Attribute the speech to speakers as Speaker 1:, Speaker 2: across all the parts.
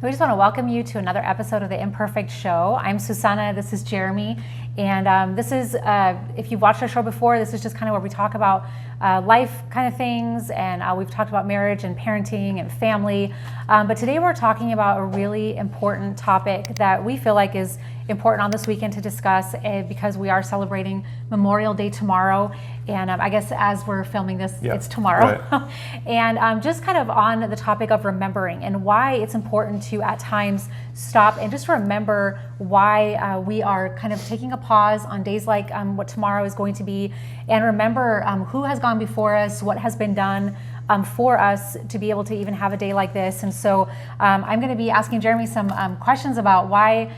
Speaker 1: We just want to welcome you to another episode of the Imperfect Show. I'm Susanna, this is Jeremy, and this is, if you've watched our show before, this is just kind of where we talk about life kind of things, and we've talked about marriage and parenting and family, but today we're talking about a really important topic that we feel like is important on this weekend to discuss because we are celebrating Memorial Day tomorrow, and I guess as we're filming this, it's tomorrow. Right. And just kind of on the topic of remembering and why it's important to at times stop and just remember why we are kind of taking a pause on days like what tomorrow is going to be, and remember who has gone before us, what has been done for us to be able to even have a day like this. And so I'm going to be asking Jeremy some questions about why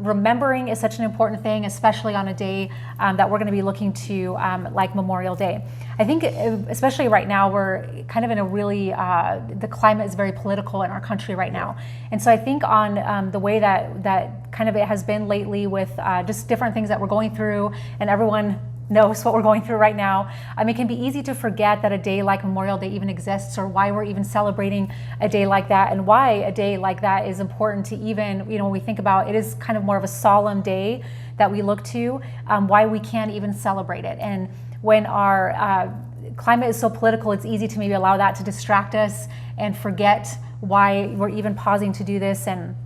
Speaker 1: remembering is such an important thing, especially on a day that we're going to be looking to like Memorial Day. I think especially right now, we're kind of in a really, the climate is very political in our country right now. And so I think on the way that kind of it has been lately with just different things that we're going through, and everyone knows what we're going through right now. It can be easy to forget that a day like Memorial Day even exists, or why we're even celebrating a day like that, and why a day like that is important to even, when we think about it is kind of more of a solemn day that we look to, why we can't even celebrate it. And when our climate is so political, it's easy to maybe allow that to distract us and forget why we're even pausing to do this, and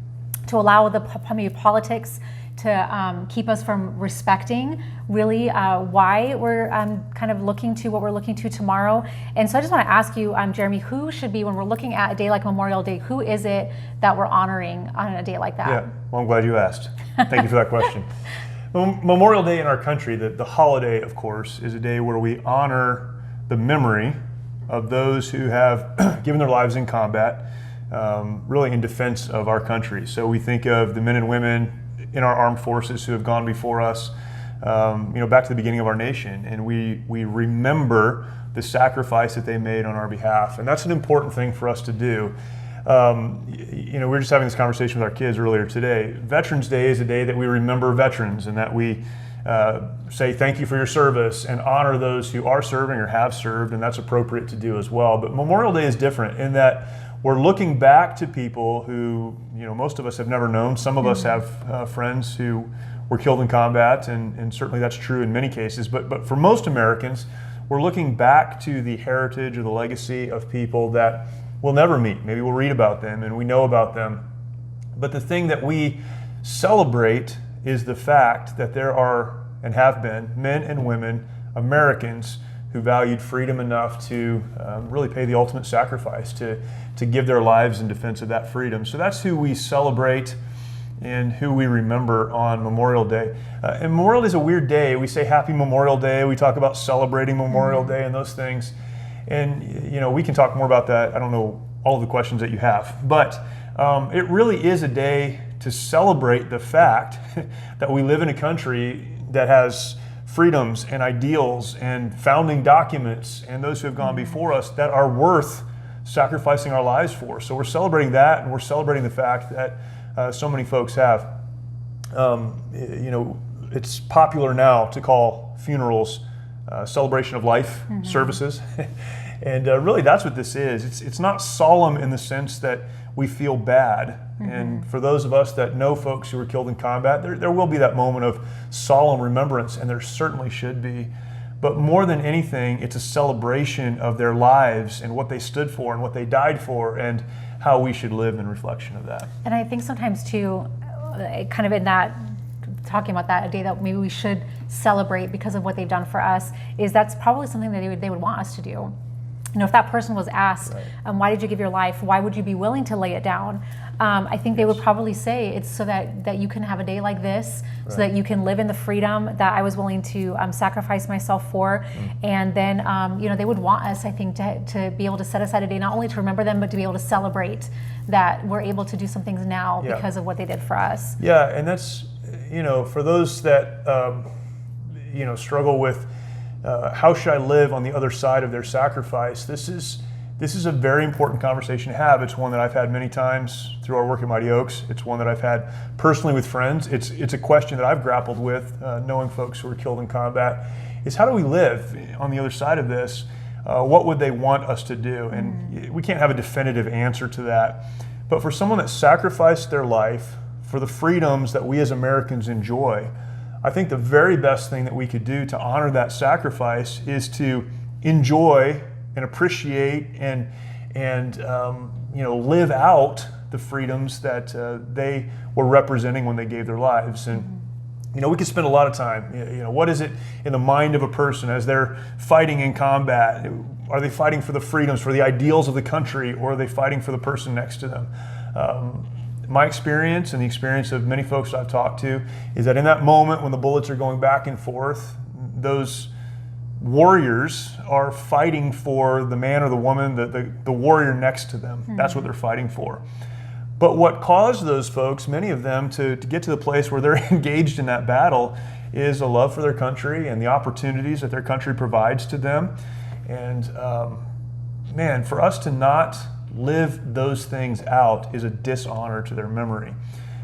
Speaker 1: to allow the maybe politics to keep us from respecting really why we're kind of looking to what we're looking to tomorrow. And so I just want to ask you, Jeremy, who should be, when we're looking at a day like Memorial Day, who is it that we're honoring on a day like that?
Speaker 2: Yeah, well, I'm glad you asked. Thank you for that question. Memorial Day in our country, the holiday, of course, is a day where we honor the memory of those who have given their lives in combat, really in defense of our country. So we think of the men and women in our armed forces who have gone before us, back to the beginning of our nation, and we remember the sacrifice that they made on our behalf, and that's an important thing for us to do. We were just having this conversation with our kids earlier today. Veterans Day is a day that we remember veterans, and that we say thank you for your service and honor those who are serving or have served, and that's appropriate to do as well. But Memorial Day is different in that we're looking back to people who, most of us have never known. Some of us have friends who were killed in combat, and certainly that's true in many cases. But for most Americans, we're looking back to the heritage or the legacy of people that we'll never meet. Maybe we'll read about them and we know about them. But the thing that we celebrate is the fact that there are and have been men and women, Americans, who valued freedom enough to really pay the ultimate sacrifice to give their lives in defense of that freedom. So that's who we celebrate and who we remember on Memorial Day. And Memorial Day is a weird day. We say Happy Memorial Day. We talk about celebrating Memorial Day and those things. And we can talk more about that. I don't know all of the questions that you have, but it really is a day to celebrate the fact that we live in a country that has freedoms and ideals and founding documents and those who have gone before us that are worth sacrificing our lives for. So we're celebrating that, and we're celebrating the fact that so many folks have. It's popular now to call funerals celebration of life services. And really that's what this is. It's not solemn in the sense that we feel bad. And for those of us that know folks who were killed in combat, there will be that moment of solemn remembrance, and there certainly should be. But more than anything, it's a celebration of their lives and what they stood for and what they died for, and how we should live in reflection of that.
Speaker 1: And I think sometimes too, kind of in that, talking about that, a day that maybe we should celebrate because of what they've done for us, is that's probably something that they would want us to do. If that person was asked, why did you give your life? Why would you be willing to lay it down? I think they would probably say it's so that you can have a day like this, so that you can live in the freedom that I was willing to sacrifice myself for. And then, they would want us, I think, to be able to set aside a day, not only to remember them, but to be able to celebrate that we're able to do some things now because of what they did for us.
Speaker 2: Yeah, and that's, for those that, struggle with how should I live on the other side of their sacrifice, this is this is a very important conversation to have. It's one that I've had many times through our work at Mighty Oaks. It's one that I've had personally with friends. It's a question that I've grappled with, knowing folks who were killed in combat, is how do we live on the other side of this? What would they want us to do? And we can't have a definitive answer to that. But for someone that sacrificed their life for the freedoms that we as Americans enjoy, I think the very best thing that we could do to honor that sacrifice is to enjoy and appreciate and live out the freedoms that they were representing when they gave their lives. And we could spend a lot of time. What is it in the mind of a person as they're fighting in combat? Are they fighting for the freedoms, for the ideals of the country, or are they fighting for the person next to them? My experience and the experience of many folks I've talked to is that in that moment when the bullets are going back and forth, those warriors are fighting for the man or the woman, the warrior next to them. That's what they're fighting for. But what caused those folks, many of them, to get to the place where they're engaged in that battle is a love for their country and the opportunities that their country provides to them. And for us to not live those things out is a dishonor to their memory.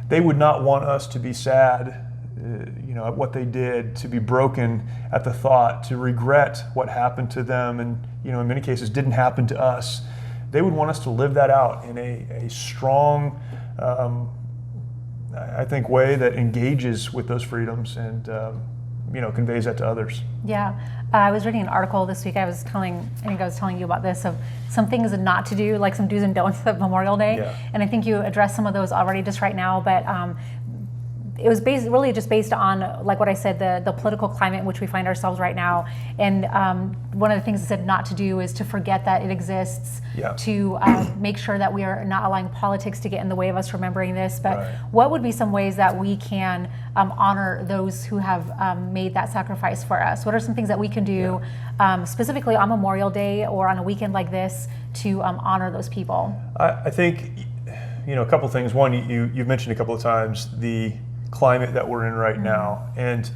Speaker 2: They would not want us to be sad at what they did, to be broken at the thought, to regret what happened to them, and in many cases didn't happen to us. They would want us to live that out in a strong, I think, way that engages with those freedoms and conveys that to others.
Speaker 1: Yeah, I was reading an article this week. I think I was telling you about this, of some things not to do, like some do's and don'ts of Memorial Day.
Speaker 2: Yeah.
Speaker 1: And I think you addressed some of those already just right now, but it was really just based on, like what I said, the political climate in which we find ourselves right now. And one of the things it said not to do is to forget that it exists, to make sure that we are not allowing politics to get in the way of us remembering this. But what would be some ways that we can honor those who have made that sacrifice for us? What are some things that we can do specifically on Memorial Day or on a weekend like this to honor those people?
Speaker 2: I think, a couple of things. One, you've mentioned a couple of times the climate that we're in right now, and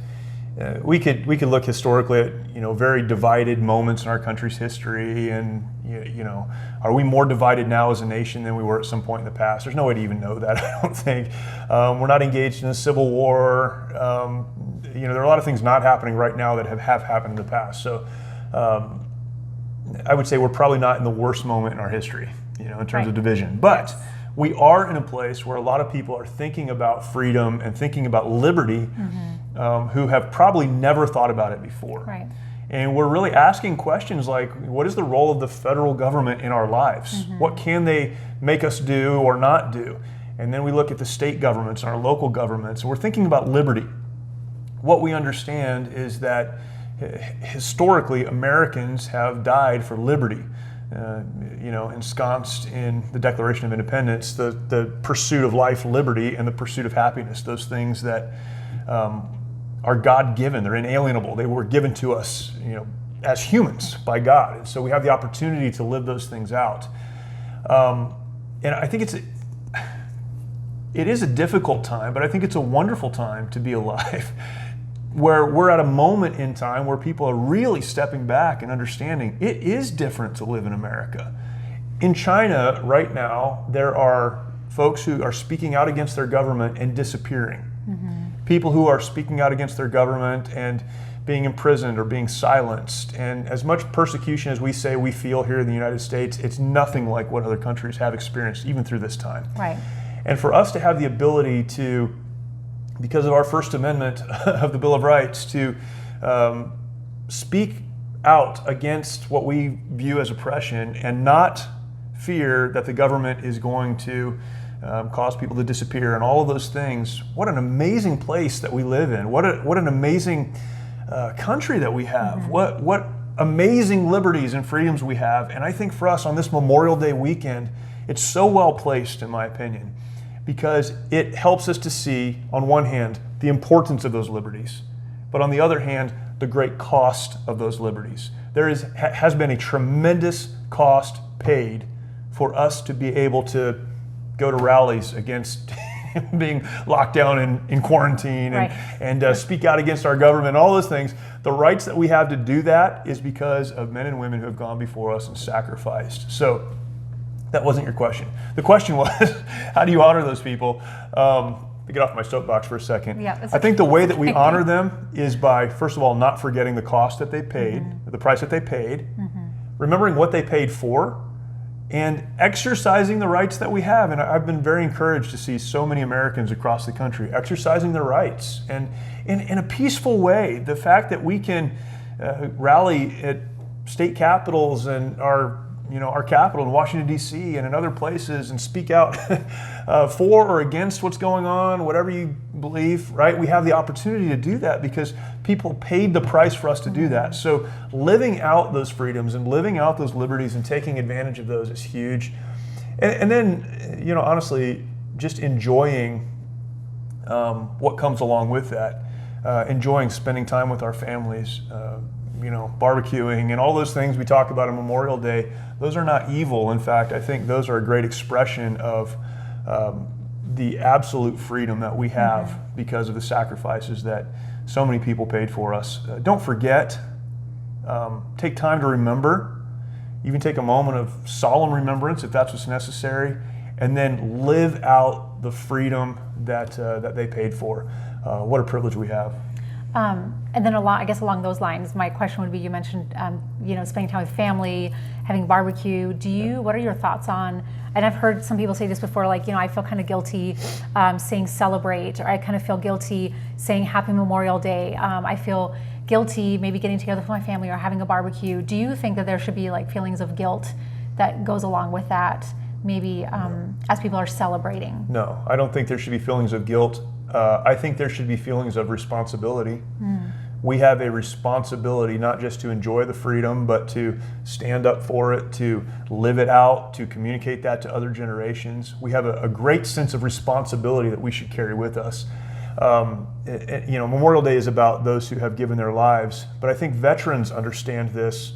Speaker 2: we could look historically at very divided moments in our country's history, and are we more divided now as a nation than we were at some point in the past? There's no way to even know that, I don't think. We're not engaged in a civil war. There are a lot of things not happening right now that have happened in the past. So I would say we're probably not in the worst moment in our history, in terms of division, but we are in a place where a lot of people are thinking about freedom and thinking about liberty, who have probably never thought about it before.
Speaker 1: Right.
Speaker 2: And we're really asking questions like, what is the role of the federal government in our lives? What can they make us do or not do? And then we look at the state governments and our local governments, and we're thinking about liberty. What we understand is that historically Americans have died for liberty. Ensconced in the Declaration of Independence, the pursuit of life, liberty, and the pursuit of happiness, those things that are God-given, they're inalienable. They were given to us, as humans by God. And so we have the opportunity to live those things out. And I think it is a difficult time, but I think it's a wonderful time to be alive, where we're at a moment in time where people are really stepping back and understanding it is different to live in America. In China right now, there are folks who are speaking out against their government and disappearing. People who are speaking out against their government and being imprisoned or being silenced. And as much persecution as we say we feel here in the United States, it's nothing like what other countries have experienced even through this time.
Speaker 1: Right.
Speaker 2: And for us to have the ability to, because of our First Amendment of the Bill of Rights, to speak out against what we view as oppression and not fear that the government is going to cause people to disappear and all of those things. What an amazing place that we live in. What an amazing country that we have. What amazing liberties and freedoms we have. And I think for us on this Memorial Day weekend, it's so well placed, in my opinion, because it helps us to see, on one hand, the importance of those liberties, but on the other hand, the great cost of those liberties. There has been a tremendous cost paid for us to be able to go to rallies against being locked down in quarantine
Speaker 1: Right.
Speaker 2: and speak out against our government, all those things. The rights that we have to do that is because of men and women who have gone before us and sacrificed. So that wasn't your question. The question was, how do you honor those people? To get off my soapbox for a second,
Speaker 1: Yeah,
Speaker 2: I think the way that we honor them is by, first of all, not forgetting the cost that they paid, the price that they paid, remembering what they paid for, and exercising the rights that we have. And I've been very encouraged to see so many Americans across the country exercising their rights and in a peaceful way. The fact that we can rally at state capitals and our capital in Washington, D.C. and in other places and speak out for or against what's going on, whatever you believe, right? We have the opportunity to do that because people paid the price for us to do that. So living out those freedoms and living out those liberties and taking advantage of those is huge. And then, honestly, just enjoying what comes along with that, enjoying spending time with our families, barbecuing and all those things we talk about on Memorial Day. Those are not evil. In fact, I think those are a great expression of the absolute freedom that we have because of the sacrifices that so many people paid for us. Don't forget, take time to remember, even take a moment of solemn remembrance if that's what's necessary, and then live out the freedom that they paid for. What a privilege we have.
Speaker 1: And then along those lines, my question would be, you mentioned, spending time with family, having barbecue. What are your thoughts on, and I've heard some people say this before, I feel kind of guilty saying celebrate, or I kind of feel guilty saying Happy Memorial Day. I feel guilty maybe getting together with my family or having a barbecue. Do you think that there should be feelings of guilt that goes along with that, maybe as people are celebrating?
Speaker 2: No, I don't think there should be feelings of guilt. I think there should be feelings of responsibility. We have a responsibility not just to enjoy the freedom, but to stand up for it, to live it out, to communicate that to other generations. We have a great sense of responsibility that we should carry with us. Memorial Day is about those who have given their lives, but I think veterans understand this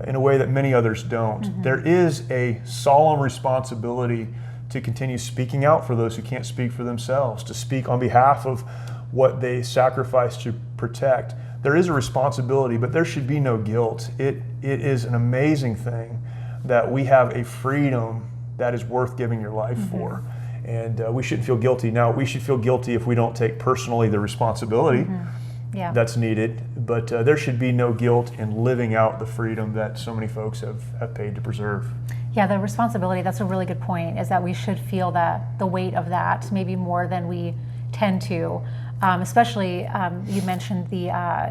Speaker 2: in a way that many others don't. There is a solemn responsibility to continue speaking out for those who can't speak for themselves, to speak on behalf of what they sacrifice to protect. There is a responsibility, but there should be no guilt. It is an amazing thing that we have a freedom that is worth giving your life for. And we shouldn't feel guilty. Now, we should feel guilty if we don't take personally the responsibility that's needed, but there should be no guilt in living out the freedom that so many folks have paid to preserve.
Speaker 1: Yeah, the responsibility, that's a really good point, is that we should feel the weight of that, maybe more than we tend to. Especially, you mentioned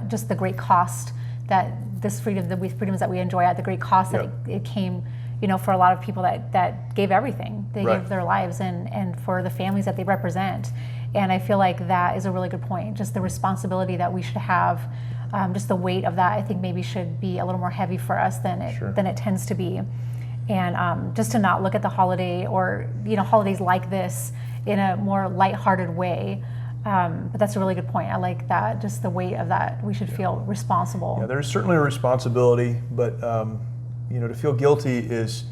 Speaker 1: just the great cost that this freedom, the freedoms that we enjoy at the great cost that it came, for a lot of people that gave everything. They gave their lives and for the families that they represent. And I feel like that is a really good point, just the responsibility that we should have, just the weight of that, I think maybe should be a little more heavy for us than it tends to be. And just to not look at the holiday or holidays like this in a more lighthearted way. But that's a really good point. I like that, just the weight of that. We should feel responsible.
Speaker 2: Yeah, there's certainly a responsibility, but to feel guilty is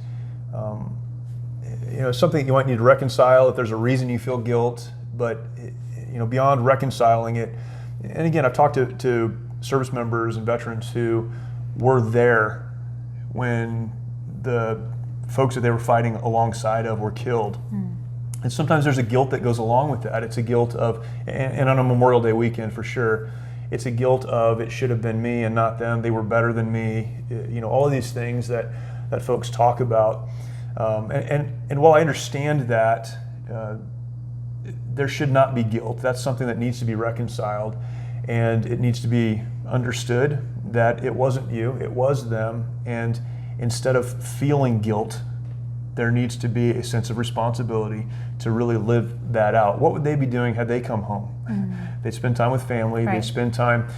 Speaker 2: something you might need to reconcile if there's a reason you feel guilt. But beyond reconciling it, and again, I've talked to service members and veterans who were there when the folks that they were fighting alongside of were killed. And sometimes there's a guilt that goes along with that. It's a guilt of, and on a Memorial Day weekend for sure, it's a guilt of it should have been me and not them. They were better than me. All of these things that folks talk about. And while I understand that, there should not be guilt. That's something that needs to be reconciled, and it needs to be understood that it wasn't you, it was them. And instead of feeling guilt, there needs to be a sense of responsibility to really live that out. What would they be doing had they come home? They'd spend time with family. They'd spend time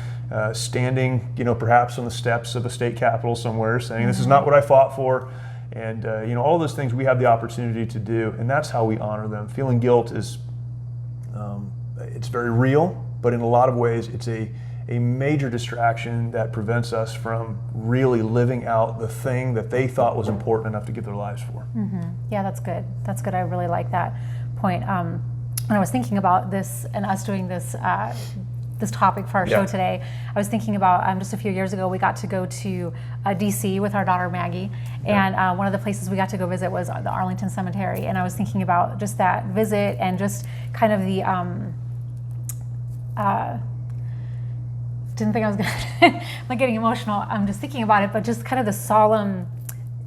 Speaker 2: standing, perhaps on the steps of a state capitol somewhere, saying, "This is not what I fought for." And all those things we have the opportunity to do, and that's how we honor them. Feeling guilt is, it's very real, but in a lot of ways, it's a major distraction that prevents us from really living out the thing that they thought was important enough to give their lives for.
Speaker 1: Yeah, that's good. That's good. I really like that point. when I was thinking about this and us doing this this topic for our show today, I was thinking about just a few years ago we got to go to DC with our daughter Maggie, and one of the places we got to go visit was the Arlington Cemetery, and I was thinking about just that visit and just kind of the didn't think I was gonna I'm like getting emotional. I'm just thinking about it, but just kind of the solemn,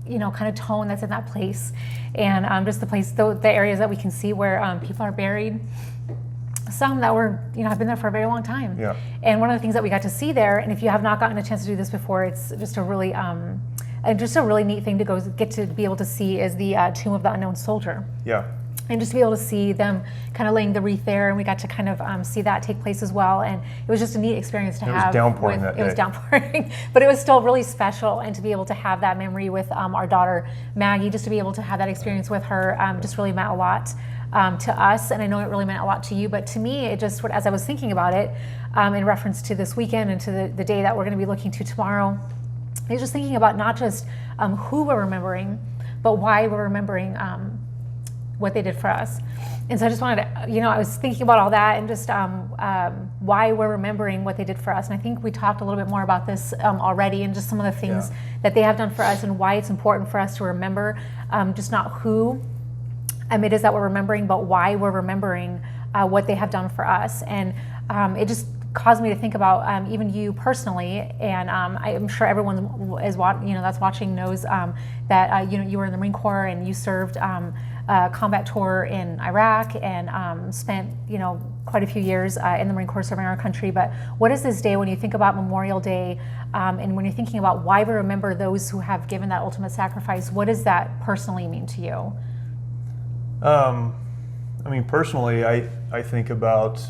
Speaker 1: kind of tone that's in that place, and just the areas that we can see where people are buried. Some that were, have been there for a very long time.
Speaker 2: Yeah.
Speaker 1: And one of the things that we got to see there, and if you have not gotten a chance to do this before, it's just a really neat thing to get to be able to see is the Tomb of the Unknown Soldier.
Speaker 2: Yeah.
Speaker 1: And just to be able to see them kind of laying the wreath there, and we got to kind of see that take place as well. And it was just a neat experience to have.
Speaker 2: It was downpouring that day.
Speaker 1: It was downpouring, but it was still really special. And to be able to have that memory with our daughter Maggie, just to be able to have that experience with her, just really meant a lot to us. And I know it really meant a lot to you, but to me, it just, as I was thinking about it, in reference to this weekend and to the day that we're going to be looking to tomorrow, I was just thinking about not just who we're remembering, but why we're remembering what they did for us. And so I just wanted to, I was thinking about all that and just why we're remembering what they did for us. And I think we talked a little bit more about this already, and just some of the things that they have done for us and why it's important for us to remember, just not who it is that we're remembering, but why we're remembering what they have done for us. And it just caused me to think about even you personally, and I'm sure everyone is that's watching knows that you were in the Marine Corps and you served combat tour in Iraq and spent quite a few years in the Marine Corps serving our country. But what is this day when you think about Memorial Day, and when you're thinking about why we remember those who have given that ultimate sacrifice? What does that personally mean to you?
Speaker 2: Personally, I think about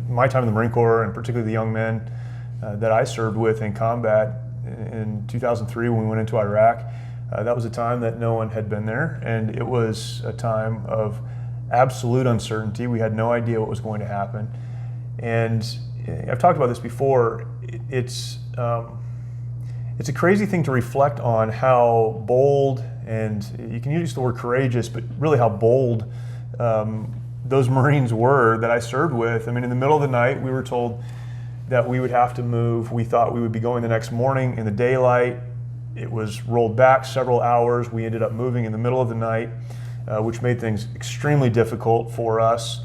Speaker 2: my time in the Marine Corps, and particularly the young men that I served with in combat in 2003 when we went into Iraq. That was a time that no one had been there, and it was a time of absolute uncertainty. We had no idea what was going to happen. And I've talked about this before. It's a crazy thing to reflect on how bold, and you can use the word courageous, but really how bold those Marines were that I served with. In the middle of the night, we were told that we would have to move. We thought we would be going the next morning in the daylight. It was rolled back several hours. We ended up moving in the middle of the night, which made things extremely difficult for us.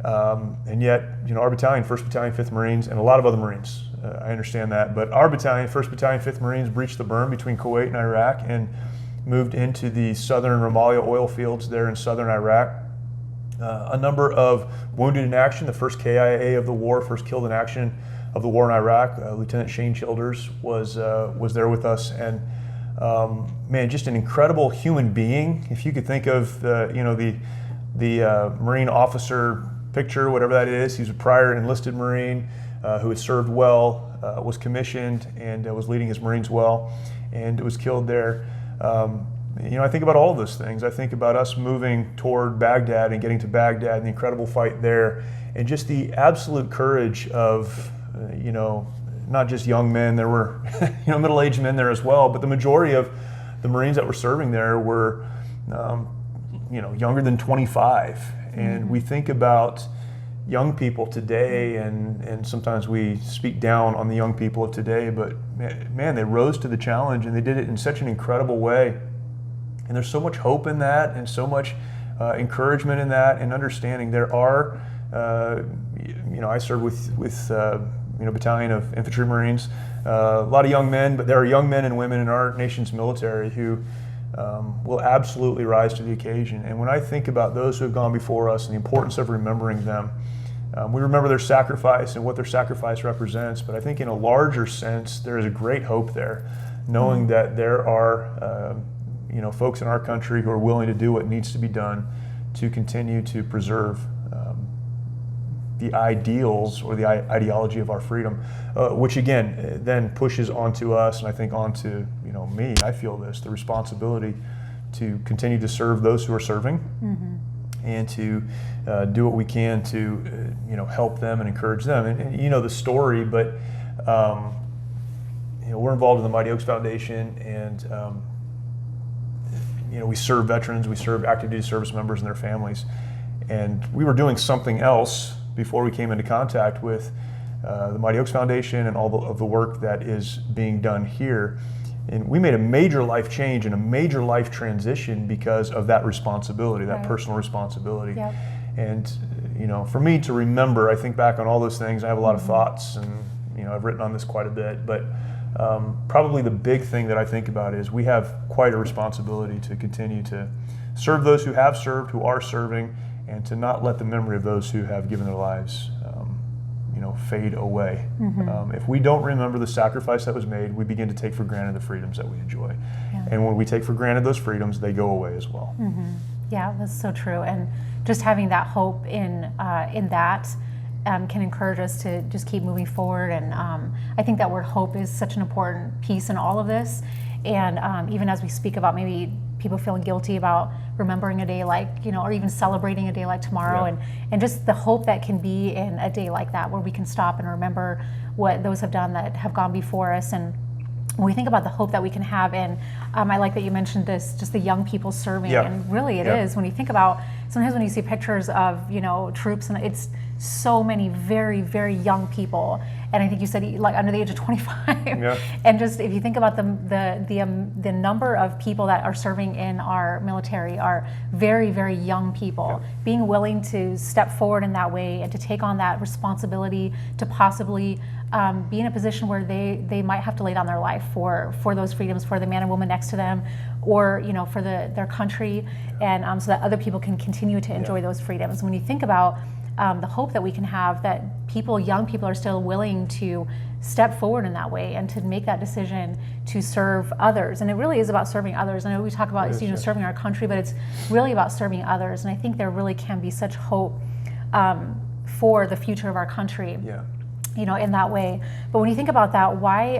Speaker 2: And yet, our battalion, 1st Battalion, 5th Marines, and a lot of other Marines, I understand that, but our battalion, 1st Battalion, 5th Marines, breached the berm between Kuwait and Iraq and moved into the southern Ramallah oil fields there in southern Iraq. A number of wounded in action, the first KIA of the war, first killed in action of the war in Iraq. Lieutenant Shane Childers was there with us, and just an incredible human being. If you could think of the Marine officer picture, whatever that is, he's a prior enlisted Marine who had served well, was commissioned, and was leading his Marines well, and was killed there. I think about all of those things. I think about us moving toward Baghdad and getting to Baghdad and the incredible fight there, and just the absolute courage of, not just young men. There were, middle-aged men there as well, but the majority of the Marines that were serving there were, younger than 25. And we think about young people today, and sometimes we speak down on the young people of today, but man, they rose to the challenge, and they did it in such an incredible way. And there's so much hope in that, and so much encouragement in that, and understanding. There are, I served with battalion of infantry Marines, a lot of young men, but there are young men and women in our nation's military who will absolutely rise to the occasion. And when I think about those who have gone before us and the importance of remembering them, we remember their sacrifice and what their sacrifice represents. But I think in a larger sense, there is a great hope there, knowing that there are folks in our country who are willing to do what needs to be done to continue to preserve the ideals or the ideology of our freedom, which again then pushes onto us, and I think onto me. I feel the responsibility to continue to serve those who are serving, and to do what we can to help them and encourage them. And the story, but we're involved in the Mighty Oaks Foundation, and we serve veterans, we serve active duty service members and their families, and we were doing something else before we came into contact with the Mighty Oaks Foundation and all of the work that is being done here. And we made a major life change and a major life transition because of that responsibility, that personal responsibility.
Speaker 1: Yep.
Speaker 2: And for me to remember, I think back on all those things. I have a lot of thoughts, and I've written on this quite a bit. But probably the big thing that I think about is we have quite a responsibility to continue to serve those who have served, who are serving, and to not let the memory of those who have given their lives fade away. If we don't remember the sacrifice that was made, we begin to take for granted the freedoms that we enjoy. Yeah. And when we take for granted those freedoms, they go away as well.
Speaker 1: Yeah, that's so true. And just having that hope in that can encourage us to just keep moving forward. And I think that word hope is such an important piece in all of this. And even as we speak about maybe people feeling guilty about remembering a day like, or even celebrating a day like tomorrow, and just the hope that can be in a day like that, where we can stop and remember what those have done that have gone before us. And when we think about the hope that we can have, and I like that you mentioned this, just the young people serving, and really it is, when you think about, sometimes when you see pictures of, troops, and it's so many very, very young people, and I think you said like under the age of 25, and just if you think about the number of people that are serving in our military are very, very young people, being willing to step forward in that way and to take on that responsibility to possibly be in a position where they might have to lay down their life for those freedoms, for the man and woman next to them, or for their country, and so that other people can continue to enjoy those freedoms. When you think about the hope that we can have, that young people are still willing to step forward in that way and to make that decision to serve others. And it really is about serving others. I know we talk about serving our country, but it's really about serving others. And I think there really can be such hope for the future of our country. In that way. But when you think about that, why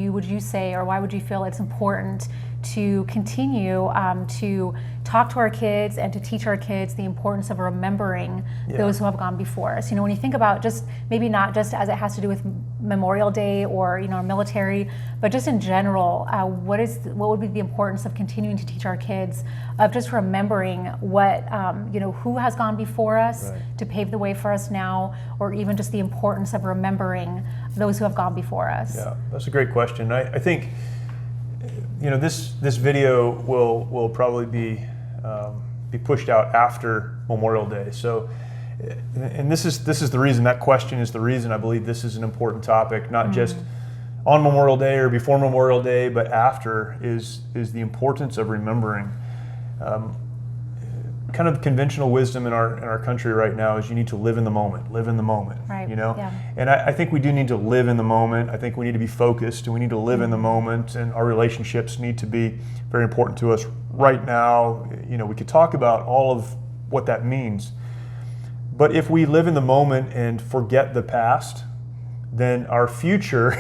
Speaker 1: would you say, or why would you feel it's important to continue to talk to our kids and to teach our kids the importance of remembering those who have gone before us? When you think about just maybe not just as it has to do with Memorial Day or our military, but just in general, what would be the importance of continuing to teach our kids of just remembering what who has gone before us to pave the way for us now, or even just the importance of remembering those who have gone before us?
Speaker 2: Yeah, that's a great question. I think this video will probably be pushed out after Memorial Day. So, and this is the reason, that question is the reason I believe this is an important topic, not just on Memorial Day or before Memorial Day, but after, is the importance of remembering. Kind of conventional wisdom in our country right now is you need to live in the moment, right. And I think we do need to live in the moment. I think we need to be focused, and we need to live in the moment, and our relationships need to be very important to us right now. We could talk about all of what that means, but if we live in the moment and forget the past, then our future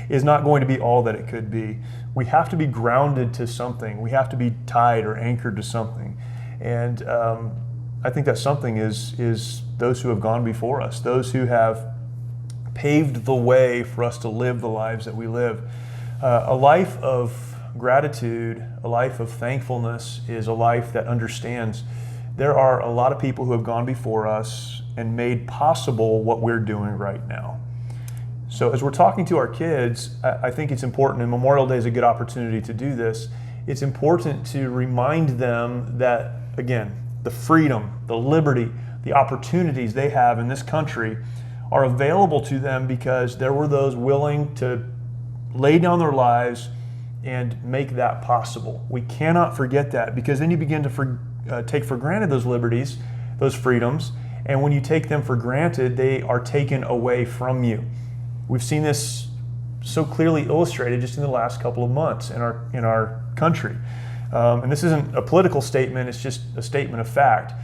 Speaker 2: is not going to be all that it could be. We have to be grounded to something. We have to be tied or anchored to something. And I think that something is those who have gone before us, those who have paved the way for us to live the lives that we live. A life of gratitude, a life of thankfulness, is a life that understands there are a lot of people who have gone before us and made possible what we're doing right now. So as we're talking to our kids, I think it's important, and Memorial Day is a good opportunity to do this. It's important to remind them that, again, the freedom, the liberty, the opportunities they have in this country are available to them because there were those willing to lay down their lives and make that possible. We cannot forget that, because then you begin to take for granted those liberties, those freedoms, and when you take them for granted, they are taken away from you. We've seen this so clearly illustrated just in the last couple of months in our country. And this isn't a political statement, it's just a statement of fact.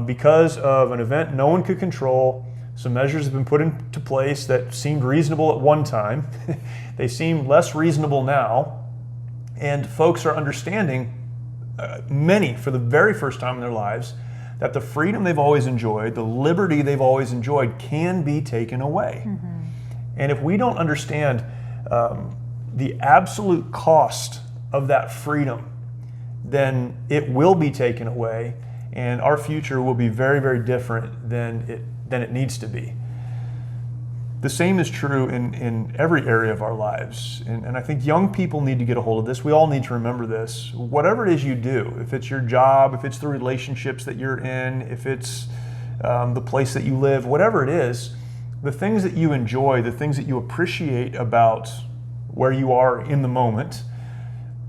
Speaker 2: Because of an event no one could control, some measures have been put into place that seemed reasonable at one time. They seem less reasonable now. And folks are understanding, many for the very first time in their lives, that the freedom they've always enjoyed, the liberty they've always enjoyed, can be taken away. Mm-hmm. And if we don't understand the absolute cost of that freedom, then it will be taken away, and our future will be very, very different than it needs to be. The same is true in every area of our lives. And I think young people need to get a hold of this. We all need to remember this. Whatever it is you do, if it's your job, if it's the relationships that you're in, if it's the place that you live, whatever it is, the things that you enjoy, the things that you appreciate about where you are in the moment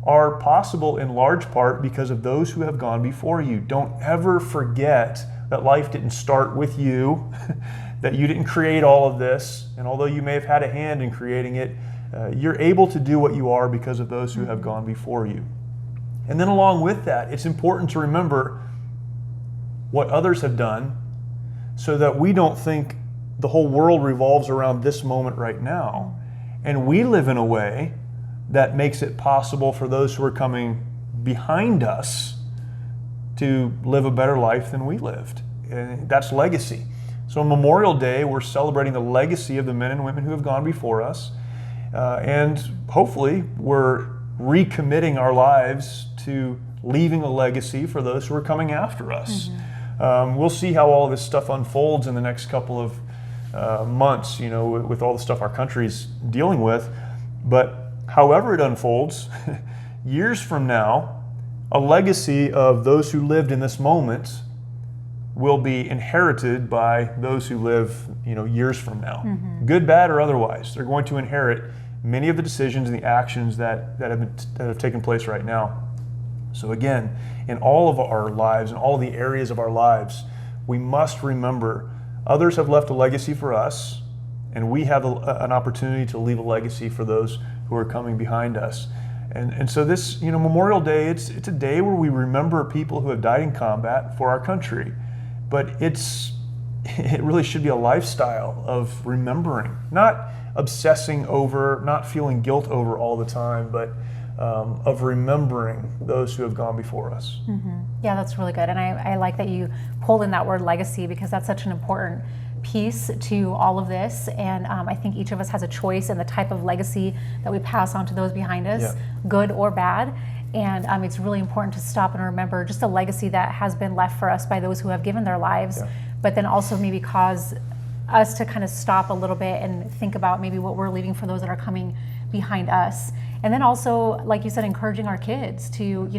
Speaker 2: are possible in large part because of those who have gone before you. Don't ever forget that life didn't start with you, that you didn't create all of this, and although you may have had a hand in creating it, you're able to do what you are because of those who have gone before you. And then along with that, it's important to remember what others have done so that we don't think the whole world revolves around this moment right now. And we live in a way that makes it possible for those who are coming behind us to live a better life than we lived. And that's legacy. So on Memorial Day, we're celebrating the legacy of the men and women who have gone before us. And hopefully we're recommitting our lives to leaving a legacy for those who are coming after us. We'll see how all of this stuff unfolds in the next couple of months, with all the stuff our country's dealing with. But however it unfolds, years from now, a legacy of those who lived in this moment will be inherited by those who live, years from now. Good, bad, or otherwise. They're going to inherit many of the decisions and the actions that have taken place right now. So again, in all of our lives, in all of the areas of our lives, we must remember others have left a legacy for us, and we have an opportunity to leave a legacy for those who are coming behind us. And so this, Memorial Day, it's a day where we remember people who have died in combat for our country. But it really should be a lifestyle of remembering, not obsessing over, not feeling guilt over all the time, but of remembering those who have gone before us.
Speaker 1: Yeah, that's really good. And I like that you pulled in that word legacy, because that's such an important piece to all of this. And I think each of us has a choice in the type of legacy that we pass on to those behind us, good or bad. And it's really important to stop and remember just a legacy that has been left for us by those who have given their lives, but then also maybe cause us to kind of stop a little bit and think about maybe what we're leaving for those that are coming behind us. And then also, like you said, encouraging our kids to,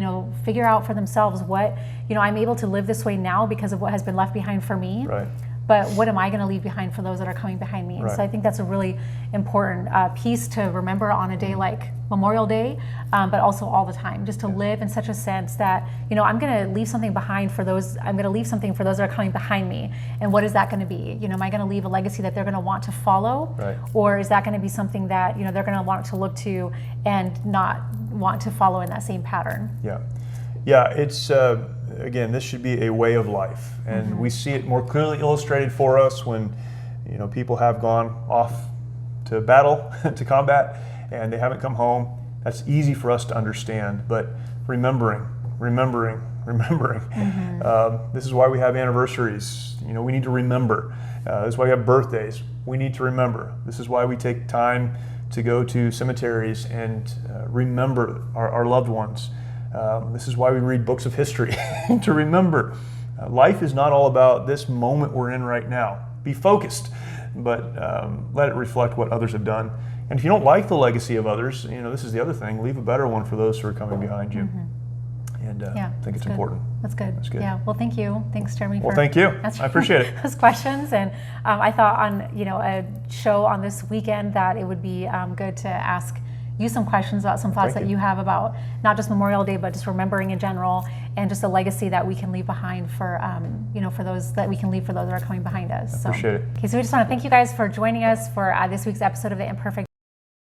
Speaker 1: figure out for themselves what, I'm able to live this way now because of what has been left behind for me.
Speaker 2: Right.
Speaker 1: But what am I going to leave behind for those that are coming behind me? And so I think that's a really important piece to remember on a day like Memorial Day, but also all the time, just to live in such a sense that, I'm going to leave something behind for those, I'm going to leave something for those that are coming behind me. And what is that going to be? Am I going to leave a legacy that they're going to want to follow? Or is that going to be something that, they're going to want to look to and not want to follow in that same pattern?
Speaker 2: Yeah, it's, again, this should be a way of life. And we see it more clearly illustrated for us when, people have gone off to battle, to combat, and they haven't come home. That's easy for us to understand, but remembering. This is why we have anniversaries. We need to remember. This is why we have birthdays. We need to remember. This is why we take time to go to cemeteries and remember our loved ones. This is why we read books of history, to remember. Life is not all about this moment we're in right now. Be focused, but let it reflect what others have done. And if you don't like the legacy of others, this is the other thing, leave a better one for those who are coming behind you. And I think it's important.
Speaker 1: That's good.
Speaker 2: That's good.
Speaker 1: Yeah. Well, thank you. Thanks, Jeremy.
Speaker 2: Well, thank you. I appreciate it.
Speaker 1: Those questions, and I thought on a show on this weekend that it would be good to ask you some questions about some thoughts that you have about not just Memorial Day, but just remembering in general, and just a legacy that we can leave behind for for those that we can leave for those that are coming behind us.
Speaker 2: I appreciate it.
Speaker 1: Okay, so we just want to thank you guys for joining us for this week's episode of the Imperfect.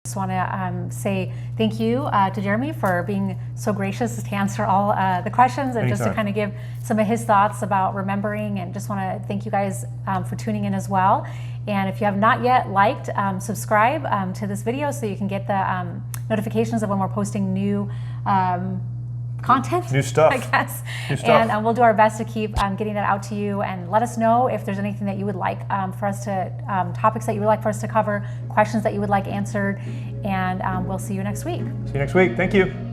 Speaker 1: Just want to say thank you to Jeremy for being so gracious to answer all the questions, and just to kind of give some of his thoughts about remembering. And just want to thank you guys for tuning in as well. And if you have not yet liked, subscribe to this video so you can get the notifications of when we're posting new content.
Speaker 2: New stuff.
Speaker 1: I guess.
Speaker 2: New stuff.
Speaker 1: And we'll do our best to keep getting that out to you. And let us know if there's anything that you would like for us to, topics that you would like for us to cover, questions that you would like answered. And we'll see you next week.
Speaker 2: See you next week. Thank you.